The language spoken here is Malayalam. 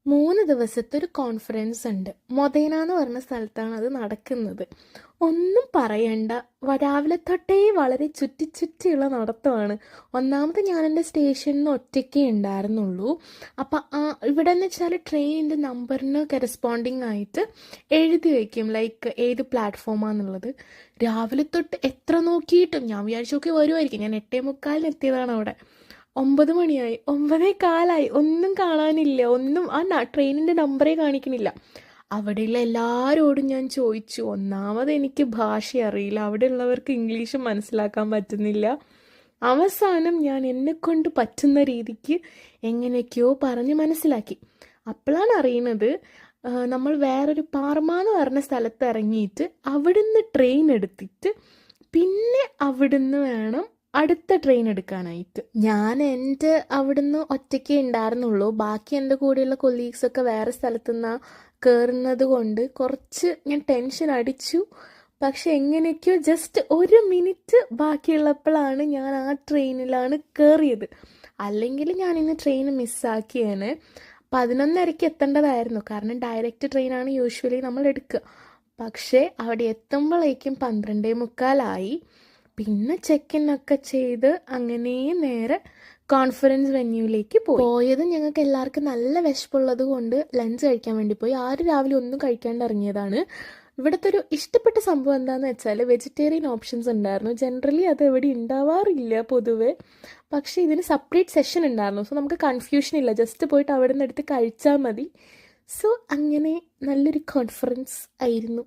3 ദിവസത്തെ ഒരു കോൺഫറൻസ് ഉണ്ട്. മൊതേന എന്ന് പറഞ്ഞ സ്ഥലത്താണ് അത് നടക്കുന്നത്. ഒന്നും പറയണ്ട, രാവിലെ തൊട്ടേ വളരെ ചുറ്റിയുള്ള നടത്തമാണ്. ഒന്നാമത് ഞാൻ എൻ്റെ സ്റ്റേഷനിൽ നിന്ന് ഒറ്റയ്ക്കേ ഉണ്ടായിരുന്നുള്ളൂ. അപ്പം ഇവിടെ എന്ന് വെച്ചാൽ ട്രെയിനിൻ്റെ നമ്പറിന് കറസ്പോണ്ടിങ് ആയിട്ട് എഴുതി വയ്ക്കും, ലൈക്ക് ഏത് പ്ലാറ്റ്ഫോമാണെന്നുള്ളത്. രാവിലെ തൊട്ട് എത്ര നോക്കിയിട്ടും ഞാൻ വിചാരിച്ചൊക്കെ വരുമായിരിക്കും. ഞാൻ 8:45 എത്തിയതാണ് അവിടെ. 9 മണിയായി, 9:15, ഒന്നും കാണാനില്ല. ഒന്നും ട്രെയിനിൻ്റെ നമ്പറേ കാണിക്കണില്ല. അവിടെയുള്ള എല്ലാവരോടും ഞാൻ ചോദിച്ചു. ഒന്നാമത് എനിക്ക് ഭാഷ അറിയില്ല, അവിടെ ഉള്ളവർക്ക് ഇംഗ്ലീഷ് മനസ്സിലാക്കാൻ പറ്റുന്നില്ല. അവസാനം ഞാൻ എന്നെക്കൊണ്ട് പറ്റുന്ന രീതിക്ക് എങ്ങനെയൊക്കെയോ പറഞ്ഞ് മനസ്സിലാക്കി. അപ്പോഴാണ് അറിയുന്നത് നമ്മൾ വേറൊരു പാർമ എന്ന് പറഞ്ഞ സ്ഥലത്ത് ഇറങ്ങിയിട്ട് അവിടുന്ന് ട്രെയിൻ എടുത്തിട്ട് പിന്നെ അവിടുന്ന് വേണം അടുത്ത ട്രെയിൻ എടുക്കാനായിട്ട്. ഞാൻ എൻ്റെ അവിടുന്ന് ഒറ്റയ്ക്കേ ഉണ്ടായിരുന്നുള്ളൂ. ബാക്കി എൻ്റെ കൂടെയുള്ള കൊലീഗ്സൊക്കെ വേറെ സ്ഥലത്തു നിന്നാണ് കയറുന്നത് കൊണ്ട് കുറച്ച് ഞാൻ ടെൻഷൻ അടിച്ചു. പക്ഷെ എങ്ങനെയൊക്കെയോ ജസ്റ്റ് 1 മിനിറ്റ് ബാക്കിയുള്ളപ്പോഴാണ് ഞാൻ ആ ട്രെയിനിലാണ് കയറിയത്. അല്ലെങ്കിൽ ഞാൻ ഇന്ന് ട്രെയിൻ മിസ്സാക്കിയേനെ. 11:30 എത്തേണ്ടതായിരുന്നു, കാരണം ഡയറക്റ്റ് ട്രെയിനാണ് യൂഷ്വലി നമ്മൾ എടുക്കുക. പക്ഷേ അവിടെ എത്തുമ്പോഴേക്കും 12:45. പിന്നെ ചെക്ക് ഒക്കെ ചെയ്ത് അങ്ങനെ നേരെ കോൺഫറൻസ് വെന്യൂവിലേക്ക് പോയത്. ഞങ്ങൾക്ക് എല്ലാവർക്കും നല്ല വിശപ്പുള്ളത് കൊണ്ട് ലഞ്ച് കഴിക്കാൻ വേണ്ടി പോയി. ആരും രാവിലെ ഒന്നും കഴിക്കാണ്ട് ഇറങ്ങിയതാണ്. ഇവിടുത്തെ ഒരു ഇഷ്ടപ്പെട്ട സംഭവം എന്താണെന്ന് വെച്ചാൽ വെജിറ്റേറിയൻ ഓപ്ഷൻസ് ഉണ്ടായിരുന്നു. ജനറലി അത് എവിടെ ഉണ്ടാവാറില്ല പൊതുവെ, പക്ഷേ ഇതിന് സെപ്പറേറ്റ് സെഷൻ ഉണ്ടായിരുന്നു. സോ നമുക്ക് കൺഫ്യൂഷൻ ഇല്ല, ജസ്റ്റ് പോയിട്ട് അവിടെ നിന്ന് എടുത്ത് കഴിച്ചാൽ മതി. സോ അങ്ങനെ നല്ലൊരു കോൺഫറൻസ് ആയിരുന്നു.